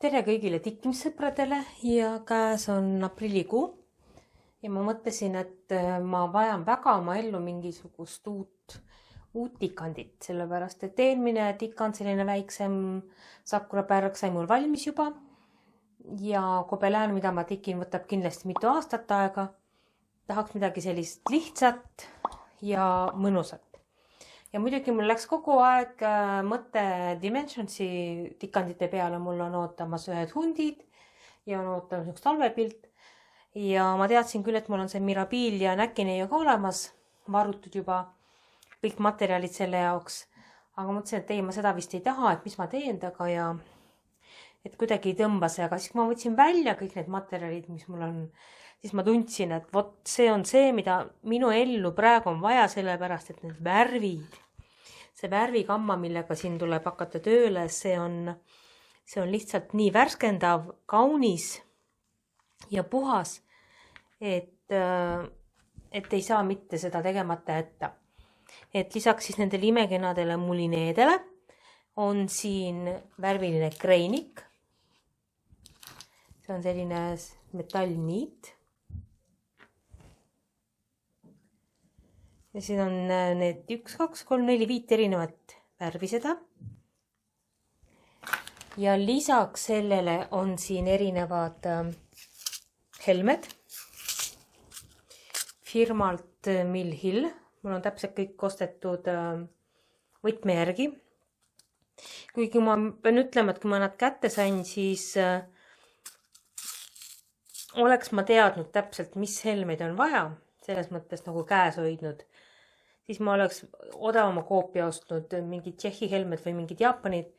Tere kõigile tikkimissõpradele ja käes on aprillikuu ja ma mõtlesin, et ma vajan väga oma ellu mingisugust uut tikandit, sellepärast et eelmine tikand, selline väiksem sakurapärg sai mul valmis juba ja gobelin, mida ma tikin, võtab kindlasti mitu aastat aega. Tahaks midagi sellist lihtsat ja mõnusat. Ja muidugi mul läks kogu aeg mõte Dimensionsi tikandite peale. Mul on ootamas ühed hundid ja on ootamas üks talvepilt. Ja ma teadsin küll, et mul on see Mirabil ja Näkineio ka olemas, varutud juba kõik materjalid selle jaoks. Aga mõtlesin, et ei, ma seda vist ei taha, et mis ma teen taga ja et kuidagi ei tõmba see. Aga siis kui ma võtsin välja kõik need materjalid, mis mul on, siis ma tundsin, et vot see on see, mida minu ellu praegu on vaja, sellepärast, et need värvid, see värvikamma, millega siin tuleb hakata tööle, see on lihtsalt nii värskendav, kaunis ja puhas, et ei saa mitte seda tegemata jätta. Et lisaks siis nendele imekenadele mulineedele on siin värviline kreinik. See on selline metallniit. Ja siin on need 1, 2, 3, 4, 5 erinevat värvi seda. Ja lisaks sellele on siin erinevad helmed firmalt Mill Hill. Mul on täpselt kõik ostetud võtme järgi. Kuigi ma pean ütlema, et kui ma nad kätte sain, siis oleks ma teadnud täpselt, mis helmeid on vaja, selles mõttes nagu käes hoidnud, siis ma oleks odavama koopia ostnud mingid Tšehhi helmed või mingid Jaapanid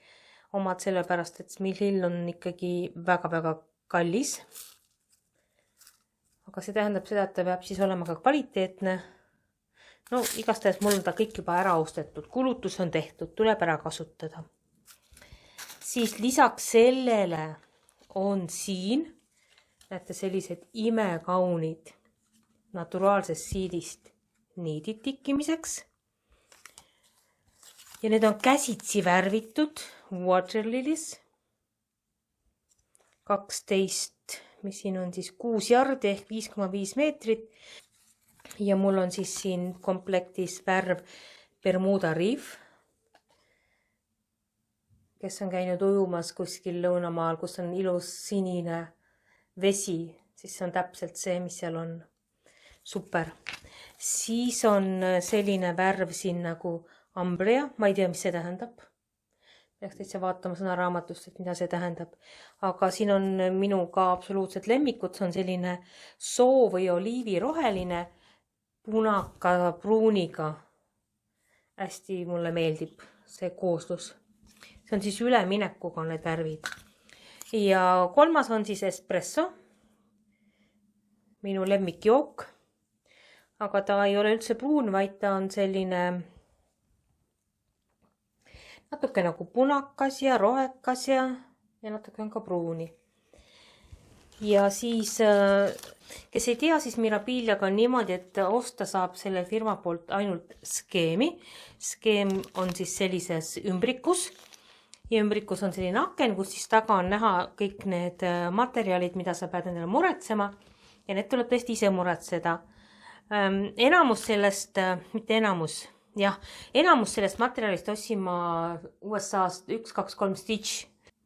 omad, sellepärast, et Mill Hill on ikkagi väga-väga kallis. Aga see tähendab seda, et ta peab siis olema ka kvaliteetne. No igastahes mul on ta kõik juba ära ostetud, kulutus on tehtud, tuleb ära kasutada. Siis lisaks sellele on siin, näete, sellised imekaunid naturaalsest siidist niidid tikkimiseks. Ja need on käsitsi värvitud Water Lilies 12, mis siin on siis 6 jardi ehk 5,5 meetrit. Ja mul on siis siin komplektis värv Bermuda Reef, kes on käinud ujumas kuskil lõunamaal, kus on ilus sinine vesi, siis see on täpselt see, mis seal on. Super. Siis on selline värv siin nagu Ambrea, ma ei tea, mis see tähendab. Peaks täitsa vaatama sõnaraamatust, et mida see tähendab. Aga siin on minu ka absoluutselt lemmikud, see on selline soo või oliivi roheline, punaka pruuniga. Hästi mulle meeldib see kooslus. See on siis üleminekuga need värvid. Ja kolmas on siis espresso, minu lemmikjook. Aga ta ei ole üldse pruun, vaid ta on selline natuke nagu punakas ja rohekas ja natuke on ka pruuni. Ja siis, kes ei tea, siis Mirabillaga on niimoodi, et osta saab selle firma poolt ainult skeemi. Skeem on siis sellises ümbrikus. Ja ümbrikus on selline aken, kus siis taga on näha kõik need materjalid, mida sa pead endale muretsema. Ja need tuleb tõesti ise muretseda. Enamus sellest, mitte enamus, jah, enamus sellest materjalist ostsin ma USA-st 1, 2, 3 Stitch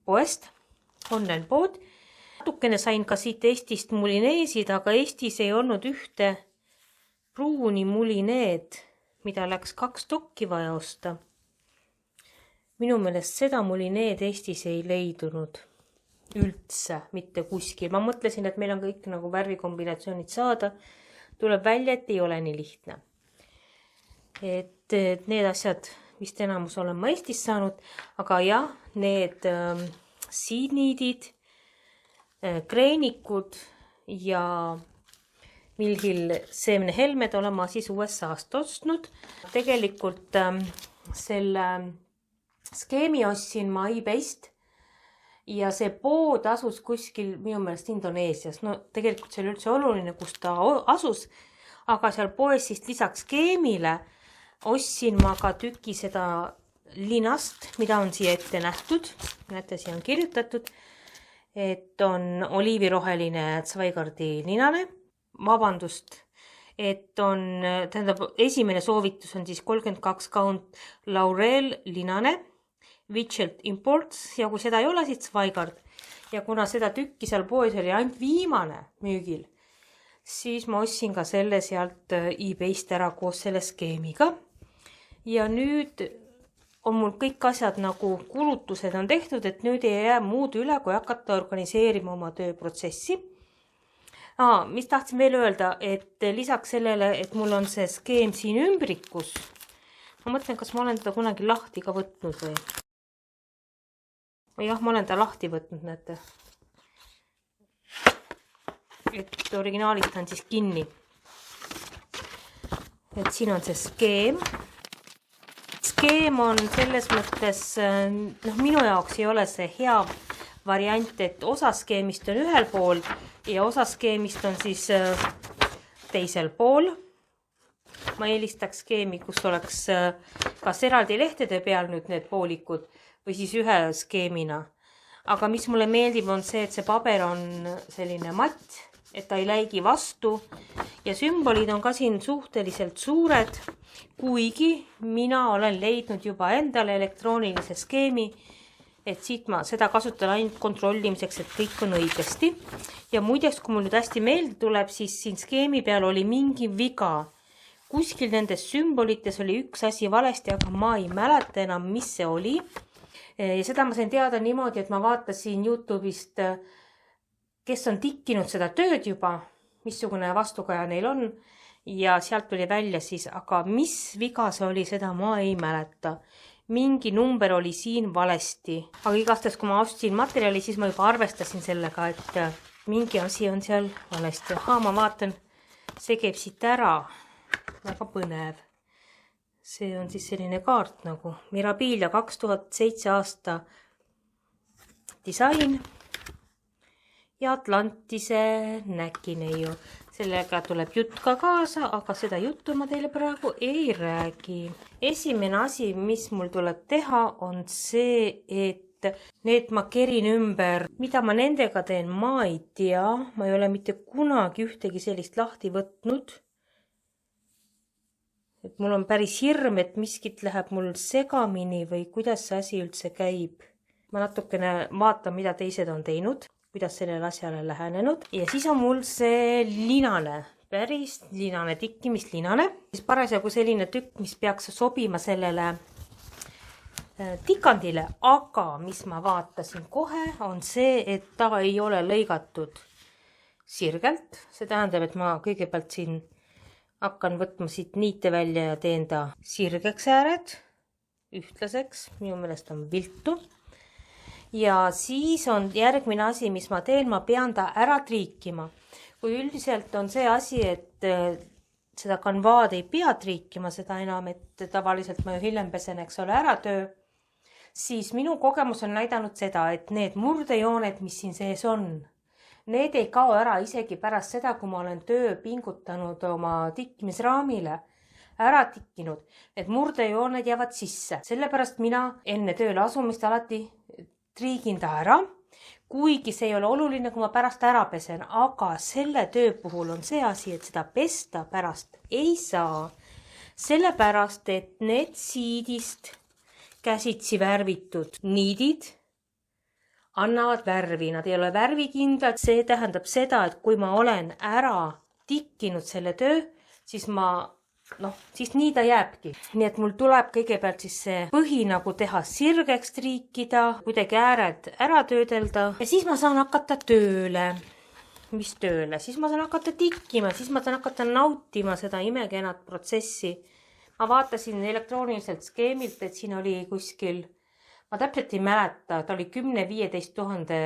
poest, online pood. Natukene sain ka siit Eestist mulineesid, aga Eestis ei olnud ühte pruuni mulineed, mida läks 2 stokki vaja osta. Minu meelest seda mulineed Eestis ei leidunud üldse, mitte kuskil. Ma mõtlesin, et meil on kõik nagu värvikombinatsioonid saada. Tuleb välja, et ei ole nii lihtne. Et need asjad vist enamus olen ma Eestis saanud, aga jah, need siidniidid, kreenikud ja Mill Hill seemnehelmed olen ma siis USA-st ostnud. Tegelikult selle skeemi ostsin ma eBayst ja see pood asus kuskil minu meelest Indoneesias. No tegelikult see oli üldse oluline, kus ta asus, aga seal poes siis lisaks skeemile ostsin ma ka tüki seda linast, mida on siia ette nähtud. Näete, siia on kirjutatud. et on oliiviroheline Zweigardi linane. Vabandust, et on, tähendab, esimene soovitus on siis 32 count Laurel linane, Wichelt Imports, ja kui seda ei ole, siis Zweigard. Ja kuna seda tükki seal poes oli ainult viimane müügil, siis ma ostsin ka selle sealt eBayst ära koos selle skeemiga. Ja nüüd on mul kõik asjad nagu kulutused on tehtud, et nüüd ei jää muud üle, kui hakata organiseerima oma tööprotsessi. Mis tahtsin veel öelda, et lisaks sellele, et mul on see skeem siin ümbrikus, ma mõtlen, kas ma olen teda kunagi lahti ka võtnud või? Jah, ma olen ta lahti võtnud, näete. Et originaalist on siis kinni. Et siin on see skeem. Skeem on selles mõttes, minu jaoks ei ole see hea variant, et osa skeemist on ühel pool ja osa skeemist on siis teisel pool. Ma eelistaks skeemi, kus oleks kas eraldi lehtede peal nüüd need poolikud või siis ühe skeemina. Aga mis mulle meeldib on see, et see paber on selline matt, et ta ei läigi vastu ja sümbolid on ka siin suhteliselt suured, kuigi mina olen leidnud juba endale elektroonilise skeemi, et siit ma seda kasutan ainult kontrollimiseks, et kõik on õigesti. Ja muideks, kui mul nüüd hästi meelde tuleb, siis siin skeemi peal oli mingi viga. Kuskil nendes sümbolites oli üks asi valesti, aga ma ei mäleta enam, mis see oli. Ja seda ma sain teada niimoodi, et ma vaatasin YouTube'ist, kes on tikkinud seda tööd juba, missugune vastukaja neil on. Ja sealt tuli välja siis, aga mis viga see oli, seda ma ei mäleta. Mingi number oli siin valesti. Aga igastahes, kui ma ostsin materjali, siis ma juba arvestasin sellega, et mingi asi on seal valesti. Ma vaatan, see käib siit ära. Väga põnev. See on siis selline kaart nagu Mirabilia 2007 aasta disain ja Atlantise näkineiu. Sellega tuleb jutt ka kaasa, aga seda juttu ma teile praegu ei räägi. Esimene asi, mis mul tuleb teha, on see, et need ma kerin ümber. Mida ma nendega teen, ma ei tea. Ma ei ole mitte kunagi ühtegi sellist lahti võtnud. Et mul on päris hirm, et miskit läheb mul segamini või kuidas see asi üldse käib. Ma natukene vaatan, mida teised on teinud, kuidas sellele asjale lähenenud. Ja siis on mul see linane, päris linane, tikkimislinane. Siis parasjagu selline tükk, mis peaks sobima sellele tikandile. Aga mis ma vaatasin kohe, on see, et ta ei ole lõigatud sirgelt. See tähendab, et ma kõigepealt siin hakkan võtma siit niite välja ja teen ta sirgeks ääred, ühtlaseks, minu meelest on viltu. Ja siis on järgmine asi, mis ma teen, ma pean ta ära triikima. Kui üldiselt on see asi, et seda kanvaad ei pea triikima, seda enam, et tavaliselt ma ju hiljem pesen, eks ole, ära töö, siis minu kogemus on näidanud seda, et need murdejooned, mis siin sees on, need ei kao ära isegi pärast seda, kui ma olen töö pingutanud oma tikkimisraamile, ära tikkinud. Need murdejooned jäävad sisse. Sellepärast mina enne tööle asumist alati triigin ta ära, kuigi see ei ole oluline, kui ma pärast ära pesen. Aga selle töö puhul on see asi, et seda pesta pärast ei saa. Sellepärast, et need siidist käsitsi värvitud niidid annavad värvi, nad ei ole värvikindlad. See tähendab seda, et kui ma olen ära tikkinud selle töö, siis siis nii ta jääbki. Nii et mul tuleb kõigepealt siis see põhi nagu teha sirgeks triikida, kuidagi ääred ära töödelda ja siis ma saan hakata tööle. Mis tööle? Siis ma saan hakata tikkima, siis ma saan hakata nautima seda imekenat protsessi. Ma vaatasin elektrooniliselt skeemilt, et siin oli kuskil, ma täpselt ei mäleta, ta oli 10-15 000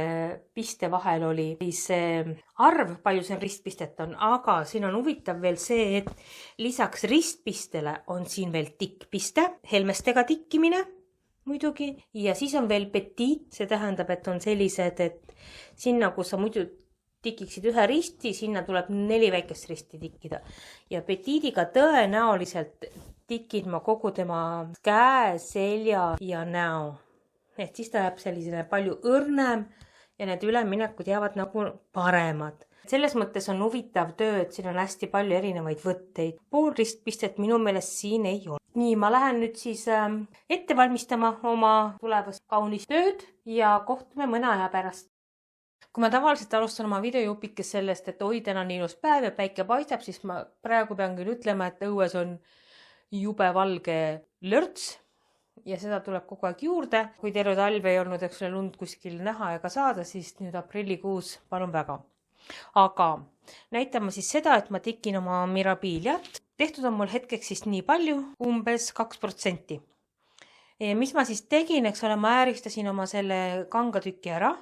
piste vahel oli see arv, palju see ristpistet on, aga siin on huvitav veel see, et lisaks ristpistele on siin veel tikkpiste, helmestega tikkimine muidugi, ja siis on veel petit, see tähendab, et on sellised, et sinna, kus sa muidu tikiksid ühe risti, sinna tuleb 4 väikest risti tikkida. Ja petiidiga tõenäoliselt tikin ma kogu tema käe, selja ja näo. Et siis ta jääb sellisene palju õrnem ja need üleminekud jäävad nagu paremad. Selles mõttes on huvitav töö, et siin on hästi palju erinevaid võtteid. Pool ristpistet minu meelest siin ei ole. Nii, ma lähen nüüd siis ette valmistama oma tulevast kaunist tööd ja kohtume mõne aja pärast. Kui ma tavaliselt alustan oma videojupikes sellest, et oi, täna on ilus päev ja päike paistab, siis ma praegu pean küll ütlema, et õues on jube valge lörts ja seda tuleb kogu aeg juurde. Kui terve talv ei olnud lund kuskil näha ega saada, siis nüüd aprillikuus palun väga. Aga näitan ma siis seda, et ma tikin oma mirabiiliat. Tehtud on mul hetkeks siis nii palju, umbes 2%. Ja mis ma siis tegin, eks ole, ma ääristasin oma selle kangatüki ära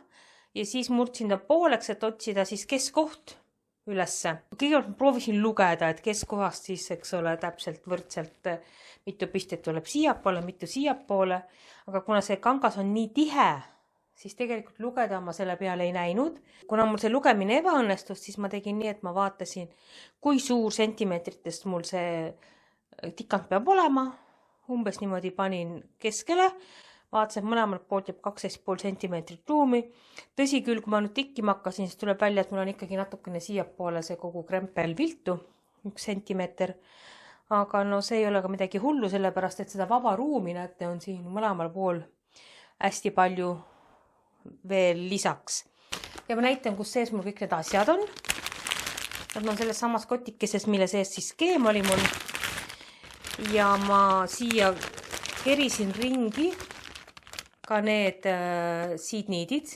ja siis murdsin ta pooleks, et otsida siis keskkoht ülesse. Kõigepealt proovisin lugeda, et keskkohast siis, eks ole, täpselt võrdselt mitu pistet tuleb siiapoole, mitu siiapoole. Aga kuna see kangas on nii tihe, siis tegelikult lugeda ma selle peale ei näinud. Kuna mul see lugemine ebaõnnestus, siis ma tegin nii, et ma vaatasin, kui suur sentimeetritest mul see tikand peab olema. Umbes niimoodi panin keskele. Vaatasin, et mõlemalt poolt jääb 12,5 sentimeetrit ruumi. Tõsi küll, kui ma nüüd tikkima hakkasin, siis tuleb välja, et mul on ikkagi natukene siiapoole see kogu krempel viltu, 1 sentimeeter. Aga no see ei ole ka midagi hullu, sellepärast, et seda vaba ruumi näete on siin mõlemal pool hästi palju veel lisaks. Ja ma näitan, kus sees mul kõik need asjad on. Nad on selles samas kotikeses, mille sees siis skeem oli mul. Ja ma siia kerisin ringi ka need seed needid,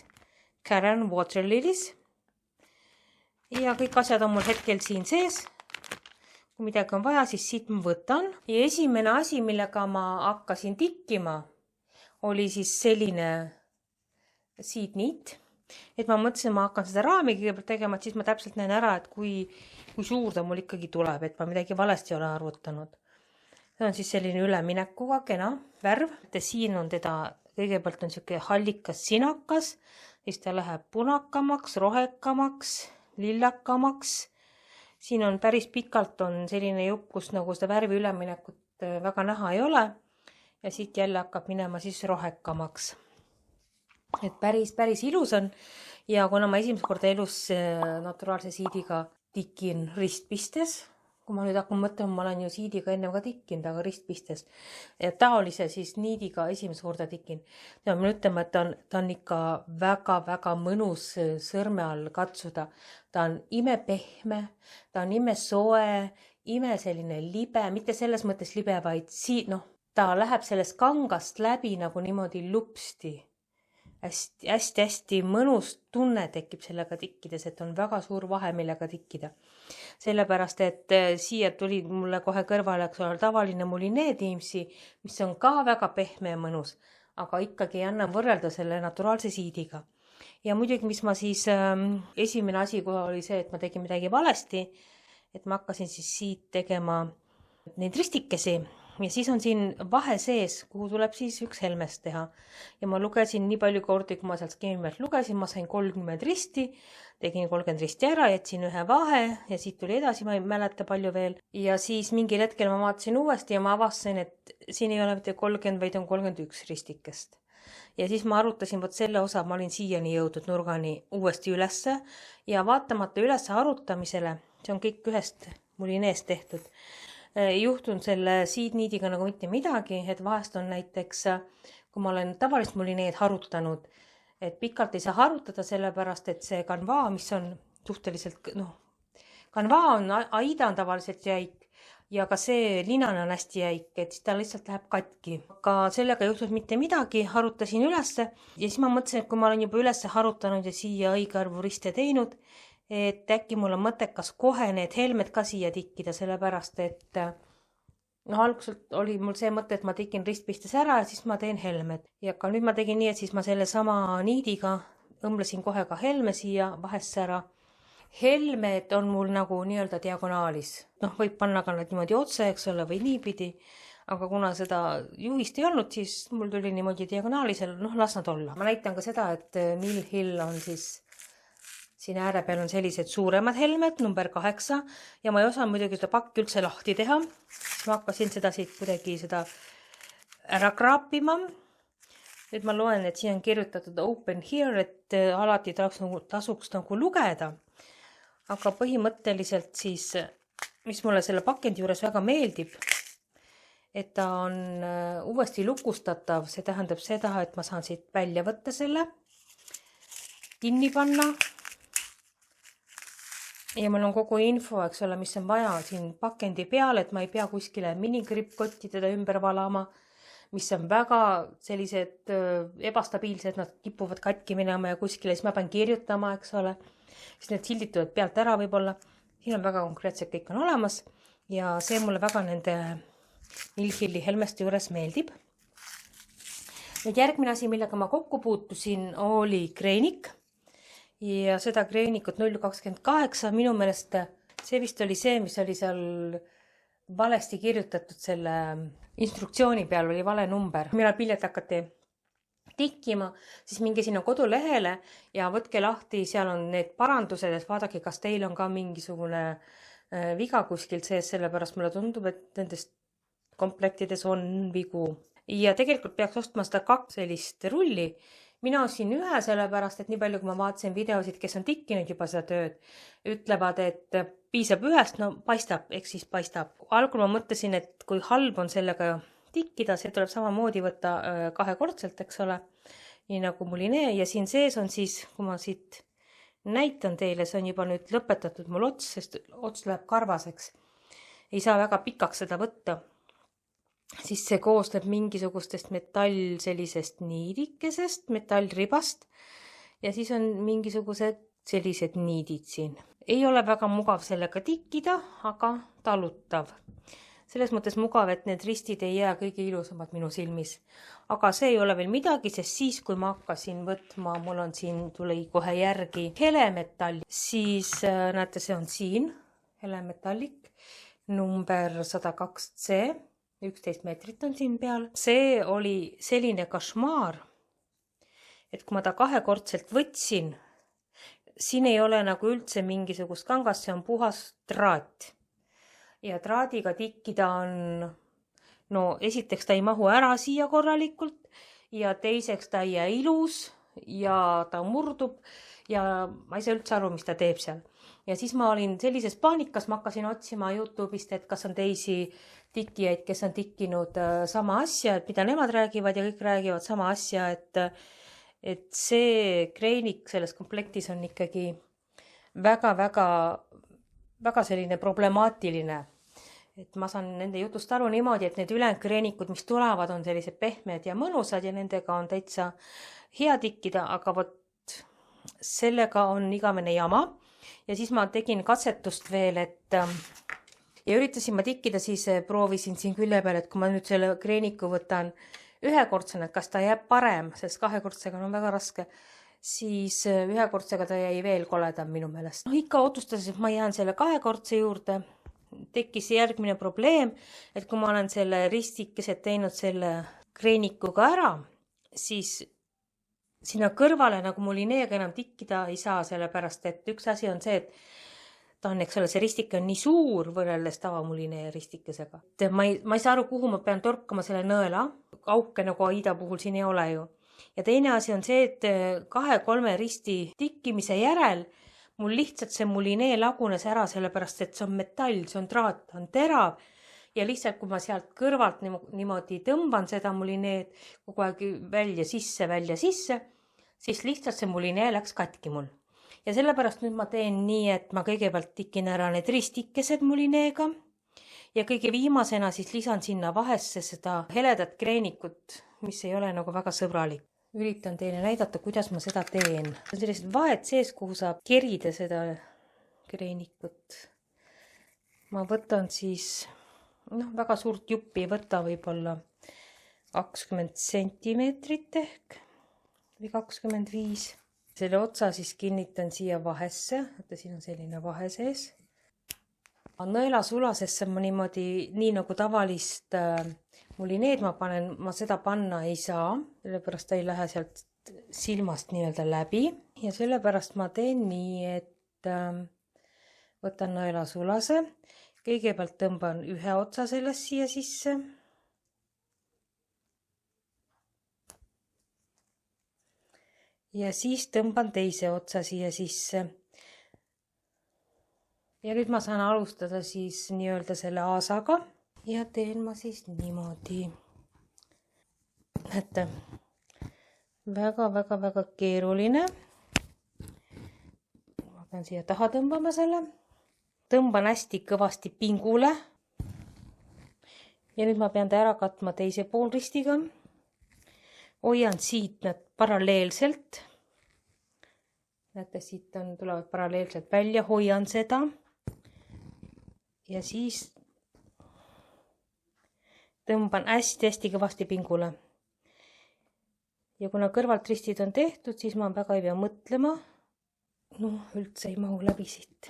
Karen Water Lilies. Ja kõik asjad on mul hetkel siin sees. Kui midagi on vaja, siis siit ma võtan. Ja esimene asi, millega ma hakkasin tikkima, oli siis selline seed need. Et ma mõtlesin, ma hakkan seda raami kõigepealt tegema, et siis ma täpselt näen ära, et kui suur ta mul ikkagi tuleb, et ma midagi valesti ole arvutanud. See on siis selline üleminekuga kena värv. Siin on teda, kõigepealt on selline hallikas sinakas, siis ta läheb punakamaks, rohekamaks, lillakamaks. Siin on päris pikalt on selline jupp, kus nagu seda värvi üleminekut väga näha ei ole. Ja siit jälle hakkab minema siis rohekamaks. Et päris ilus on. Ja kuna ma esimest korda elus naturaalse siidiga tikin ristpistes, kui ma nüüd hakkan mõtlema, ma olen ju siidiga enne ka tikkinud, aga ristpistes. Ja taolise siis niidiga esimest korda tikin. Ja ma ütlema, et ta on ikka väga mõnus sõrme all katsuda. Ta on imepehme, ta on imesoe, ime selline libe, mitte selles mõttes libe, vaid ta läheb sellest kangast läbi nagu niimoodi lupsti. Hästi mõnus tunne tekib sellega tikkides, et on väga suur vahe, millega tikkida. Sellepärast, et siia tuli mulle kohe kõrvale tavaline Moulinet Teamsi, mis on ka väga pehme ja mõnus, aga ikkagi ei anna võrrelda selle naturaalse siidiga. Ja muidugi, mis ma siis esimene asi kohe oli see, et ma tegin midagi valesti, et ma hakkasin siis siit tegema neid ristikesi. Ja siis on siin vahe sees, kuhu tuleb siis üks helmest teha. Ja ma lugesin nii palju kordi, kui ma sealt skeemimelt lugesin, ma sain 30 risti, tegin 30 risti ära, jätsin ühe vahe ja siit tuli edasi, ma ei mäleta palju veel. Ja siis mingil hetkel ma vaatasin uuesti ja ma avastasin, et siin ei ole mitte 30, vaid on 31 ristikest. Ja siis ma arutasin, võt selle osa, ma olin siiani jõudnud nurgani uuesti ülesse ja vaatamata ülesse arutamisele, see on kõik ühest Moulinet'st tehtud. Juhtun selle seed neediga nagu mitte midagi, et vahest on näiteks, kui ma olen tavalist Moulinet harutanud, et pikalt ei saa harutada sellepärast, et see kanvaa, mis on suhteliselt, kanvaa on, aida on tavaliselt jäik ja ka see linane on hästi jäik, et siis ta lihtsalt läheb katki. Aga sellega juhtus mitte midagi, harutasin ülesse ja siis ma mõtlesin, et kui ma olen juba ülesse harutanud ja siia õige arvu riste teinud, et äkki mul on mõttekas kohe need helmed ka siia tikkida, sellepärast, et alguselt oli mul see mõte, et ma tikin ristpistes ära ja siis ma teen helmed. Ja ka nüüd ma tegin nii, et siis ma selle sama niidiga õmblesin kohe ka helme siia vahesse ära. Helmed on mul nagu nii-öelda diagonaalis. Võib panna ka nad niimoodi otse, eks ole, või niipidi. Aga kuna seda juhist ei olnud, siis mul tuli niimoodi diagonaalisel, las nad olla. Ma näitan ka seda, et Mill Hill on siis siin ääre peal on sellised suuremad helmed, number 8 ja ma ei osanud muidugi seda pakki üldse lahti teha. Ma hakkasin seda siit kuidagi seda ära kraapima Nüüd ma loen, et siin on kirjutatud open here, et alati tasuks nagu lugeda. Aga põhimõtteliselt siis, mis mulle selle pakendi juures väga meeldib, et ta on uuesti lukustatav. See tähendab seda, et ma saan siit välja võtta selle, kinni panna. Ja mul on kogu info, eks ole, mis on vaja siin pakendi peal, et ma ei pea kuskile minikrippkotti teda ümber valama, mis on väga sellised ebastabiilsed, nad kipuvad katki minema ja kuskile, siis ma pean kirjutama, eks ole. Siis need sildid tulevad pealt ära võib-olla. Siin on väga konkreetselt kõik on olemas ja see mulle väga nende Nilfili Helmeste juures meeldib. Nüüd järgmine asi, millega ma kokku puutusin, oli kreenik ja seda kreenikut 028. Minu meelest see vist oli see, mis oli seal valesti kirjutatud selle instruktsiooni peal, oli vale number. Millal pillet hakati tikkima, siis minge sinna kodulehele ja võtke lahti, seal on need parandused, et vaadake, kas teil on ka mingisugune viga kuskilt sees, sellepärast mulle tundub, et nendes komplektides on vigu. Ja tegelikult peaks ostma seda 2 sellist rulli. Mina ostsin ühe sellepärast, et nii palju, kui ma vaatasin videosid, kes on tikkinud juba seda tööd, ütlevad, et piisab ühest, no paistab, eks siis paistab. Algul ma mõtlesin, et kui halb on sellega tikkida, see tuleb samamoodi võtta 2-kordselt, eks ole, nii nagu mulinee. Ja siin sees on siis, kui ma siit näitan teile, see on juba nüüd lõpetatud mul ots, sest ots läheb karvaseks. Ei saa väga pikaks seda võtta. Siis see koosneb mingisugustest metall sellisest niidikesest, metallribast ja siis on mingisugused sellised niidid siin. Ei ole väga mugav sellega tikkida, aga talutav. Selles mõttes mugav, et need ristid ei jää kõige ilusamad minu silmis. Aga see ei ole veel midagi, sest siis, kui ma hakkasin võtma, mul on siin, tuli kohe järgi helemetall, siis näete, see on siin, helemetallik, number 102C, 11 meetrit on siin peal. See oli selline kašmaar, et kui ma ta 2-kordselt võtsin, siin ei ole nagu üldse mingisugust kangast, see on puhas traat. Ja traadiga tikkida on, no esiteks ta ei mahu ära siia korralikult ja teiseks ta ei jää ilus ja ta murdub ja ma ei saa üldse aru, mis ta teeb seal. Ja siis ma olin sellises paanikas, ma hakkasin otsima YouTube'ist, et kas on teisi tikkijaid, kes on tikkinud sama asja, et mida nemad räägivad ja kõik räägivad sama asja, et see kreenik selles komplektis on ikkagi väga selline problemaatiline. Et ma saan nende jutust aru niimoodi, et need ülejäänud kreenikud, mis tulevad, on sellised pehmed ja mõnusad ja nendega on täitsa hea tikkida, aga vot sellega on igavene jama. Ja siis ma tegin katsetust veel, et ja üritasin ma tikkida, siis proovisin siin külje peal, et kui ma nüüd selle kreeniku võtan 1-kordsena, et kas ta jääb parem, sest 2-kordsega on väga raske, siis 1-kordsega ta jäi veel koledam minu meelest. No ikka otsustasin, et ma jään selle 2-kordse juurde. Tekkis järgmine probleem, et kui ma olen selle ristikeset teinud selle kreenikuga ära, siis sinna kõrvale nagu mulineega enam tikkida ei saa, sellepärast et üks asi on see, et ta on, eks ole, see ristike on nii suur võrreldes tavamulinee ristikesega. Ma ei saa aru, kuhu ma pean torkama selle nõela, auke nagu Aida puhul siin ei ole ju. Ja teine asi on see, et 2-3 risti tikkimise järel mul lihtsalt see mulinee lagunes ära, sellepärast et see on metall, see on traat, on terav ja lihtsalt kui ma sealt kõrvalt niimoodi tõmban seda mulineed kogu aeg välja sisse, siis lihtsalt see mulinee läks katki mul. Ja sellepärast nüüd ma teen nii, et ma kõigepealt tikin ära need ristikesed mulineega ja kõige viimasena siis lisan sinna vahesse seda heledat kreenikut, mis ei ole nagu väga sõbralik. Üritan teile näidata, kuidas ma seda teen. On sellised vahed sees, kuhu saab kerida seda kreenikut. Ma võtan siis, väga suurt juppi ei võta, võib-olla 20 sentimeetrit ehk või 25. Selle otsa siis kinnitan siia vahesse, et siin on selline vahe sees. Nõelasulasesse ma niimoodi, nii nagu tavalist mulineed ma seda panna ei saa, sellepärast ta ei lähe sealt silmast nii-öelda läbi ja sellepärast ma teen nii, et võtan nõelasulase, kõigepealt tõmban ühe otsa sellest siia sisse ja siis tõmban teise otsa siia sisse. Ja nüüd ma saan alustada siis nii-öelda selle aasaga ja teen ma siis niimoodi. Näete, väga keeruline. Ma pean siia taha tõmbama selle. Tõmban hästi kõvasti pingule. Ja nüüd ma pean ta ära katma teise poolristiga. Hoian siit need paralleelselt. Näete, siit tulevad paralleelselt välja. Hoian seda. Ja siis tõmban hästi kõvasti pingule. Ja kuna kõrvalt ristid on tehtud, siis ma väga ei pea mõtlema. Üldse ei mahu läbi siit.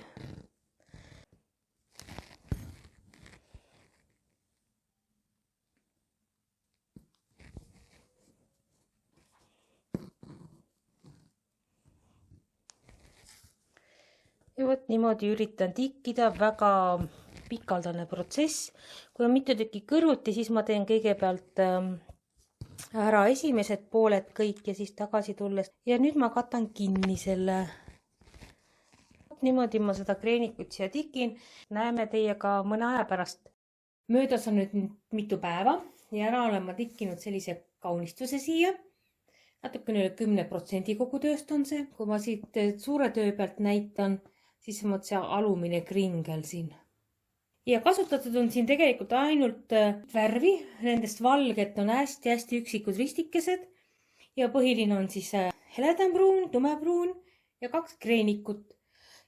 Ja võt niimoodi üritan tikkida, väga pikaldane protsess. Kui on mitu tükki kõrvuti, siis ma teen kõigepealt ära esimesed pooled kõik ja siis tagasi tulles. Ja nüüd ma katan kinni selle. Niimoodi ma seda kreenikut siia tikin. Näeme teiega mõne aja pärast. Möödas on nüüd mitu päeva ja ära olen ma tikkinud sellise kaunistuse siia. Natukene üle 10% kogu tööst on see. Kui ma siit suure töö pealt näitan, siis on see alumine kringel siin. Ja kasutatud on siin tegelikult ainult värvi. Nendest valget on hästi üksikud ristikesed. Ja põhiline on siis heledam pruun, tumepruun ja 2 kreenikut.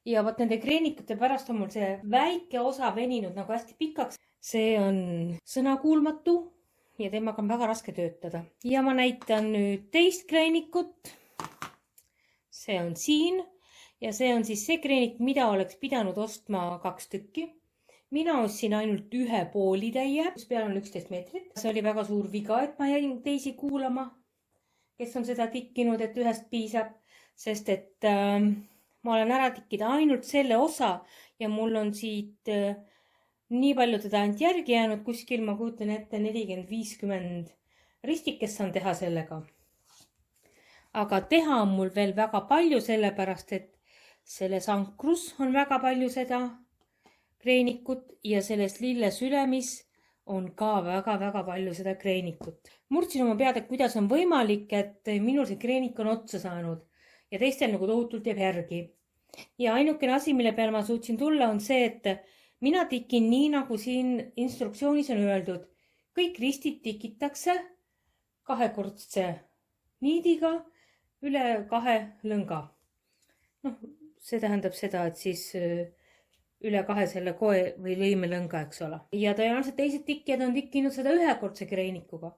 Ja võt nende kreenikute pärast on mul see väike osa veninud nagu hästi pikaks. See on sõnakuulmatu ja temaga on väga raske töötada. Ja ma näitan nüüd teist kreenikut. See on siin. Ja see on siis see kreenik, mida oleks pidanud ostma 2 tükki. Mina ostsin ainult 1 poolitäie, kus peal on 11 meetrit. See oli väga suur viga, et ma jäin teisi kuulama, kes on seda tikkinud, et ühest piisab. Sest et ma olen ära tikkida ainult selle osa ja mul on siit nii palju teda ainult järgi jäänud. Kuskil ma kujutan ette 40-50 ristikest saan teha sellega. Aga teha on mul veel väga palju sellepärast, et selles ankrus on väga palju seda kreenikut ja selles lille sülemis on ka väga palju seda kreenikut. Murdsin oma pead, et kuidas on võimalik, et minul see kreenik on otsa saanud ja teistel nagu tohutult jääb järgi. Ja ainukene asi, mille peale ma suutsin tulla, on see, et mina tikin nii, nagu siin instruktsioonis on öeldud. Kõik ristid tikitakse 2-kordse niidiga üle 2 lõnga. See tähendab seda, et siis üle 2 selle koe või lõimelõnga, eks ole. Ja tõenäoliselt teised tikkijad on tikkinud seda 1-kordse kreenikuga.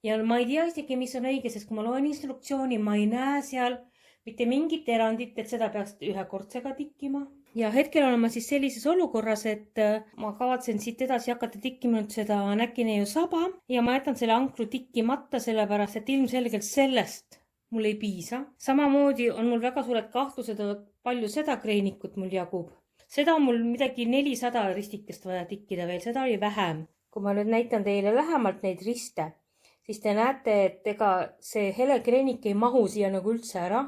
Ja ma ei tea isegi, mis on õige, sest kui ma loen instruktsiooni, ma ei näe seal mitte mingit erandit, et seda peaks 1-kordsega tikkima. Ja hetkel olen ma siis sellises olukorras, et ma kavatsen siit edasi hakata tikkima seda näkineiu saba ja ma jätan selle ankru tikkimata, sellepärast, et ilmselgelt sellest mul ei piisa. Samamoodi on mul väga suured kahtlused, et palju seda kreenikut mul jagub. Seda on mul midagi 400 ristikest vaja tikkida veel, seda oli vähem. Kui ma nüüd näitan teile lähemalt neid riste, siis te näete, et ega see hele kreenik ei mahu siia nagu üldse ära.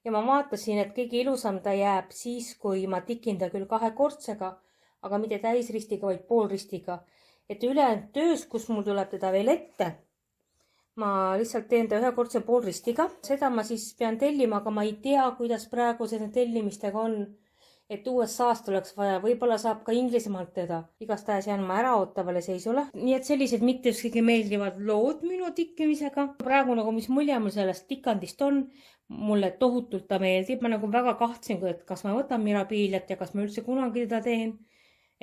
Ja ma vaatasin, et kõige ilusam ta jääb siis, kui ma tikin ta küll 2-kordsega, aga mitte täisristiga, vaid poolristiga. Et ülejäänud töös, kus mul tuleb teda veel ette, ma lihtsalt teen ta 1-kordse poolristiga. Seda ma siis pean tellima, aga ma ei tea, kuidas praegu selle tellimistega on. Et USA-st oleks vaja, võib-olla saab ka Inglismaalt teda. Igastahes jään ma äraootavale seisule. Nii et sellised mitte kõige meeldivad lood minu tikkimisega. Praegu nagu mis mulje mul sellest tikandist on, mulle tohutult ta meeldib. Ma nagu väga kahtsin, et kas ma võtan Mirabiiliat ja kas ma üldse kunagi teda teen.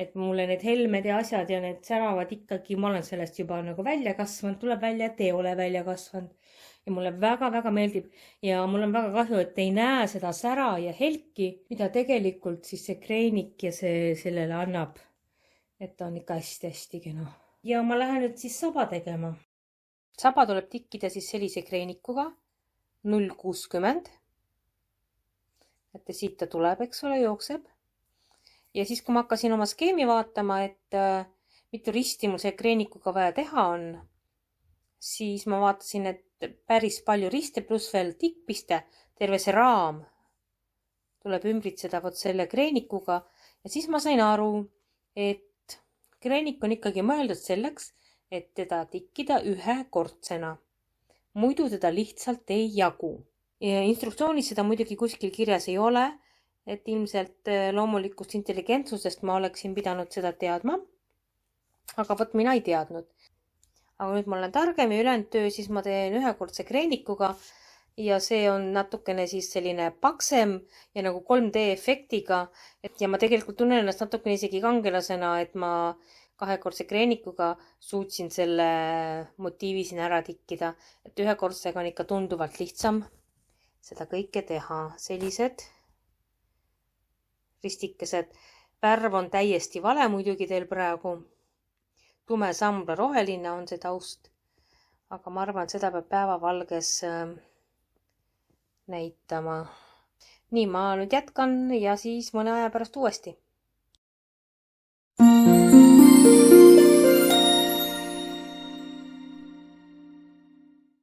Et mulle need helmed ja asjad ja need säravad ikkagi, ma olen sellest juba nagu välja kasvanud, tuleb välja, et ei ole välja kasvanud. Ja mulle väga meeldib ja mul on väga kahju, et ei näe seda sära ja helki, mida tegelikult siis see kreenik ja see sellele annab. Et ta on ikka hästi kena. Ja ma lähen nüüd siis saba tegema. Saba tuleb tikkida siis sellise kreenikuga 0,60. Et siit ta tuleb, eks ole, jookseb. Ja siis, kui ma hakkasin oma skeemi vaatama, et mitu risti mul see kreenikuga vaja teha on, siis ma vaatasin, et päris palju riste pluss veel tikkpiste terve see raam tuleb ümbritseda vot selle kreenikuga ja siis ma sain aru, et kreenik on ikkagi mõeldud selleks, et teda tikkida ühekordsena. Muidu teda lihtsalt ei jagu. Ja instruktsioonis seda muidugi kuskil kirjas ei ole, et ilmselt loomulikust intelligentsusest ma oleksin pidanud seda teadma. Aga vot mina ei teadnud. Aga nüüd ma olen targem ja ülejäänud töö, siis ma teen ühekordse kreenikuga ja see on natukene siis selline paksem ja nagu 3D efektiga. Ja ma tegelikult tunnen ennast natukene isegi kangelasena, et ma 2-kordse kreenikuga suutsin selle motiivi siin ära tikkida. Et ühekordsega on ikka tunduvalt lihtsam seda kõike teha. Sellised ristikesed. Värv on täiesti vale muidugi teil praegu. Tume sambla roheline on see taust. Aga ma arvan, et seda peab päevavalges näitama. Nii, ma nüüd jätkan ja siis mõne aja pärast uuesti.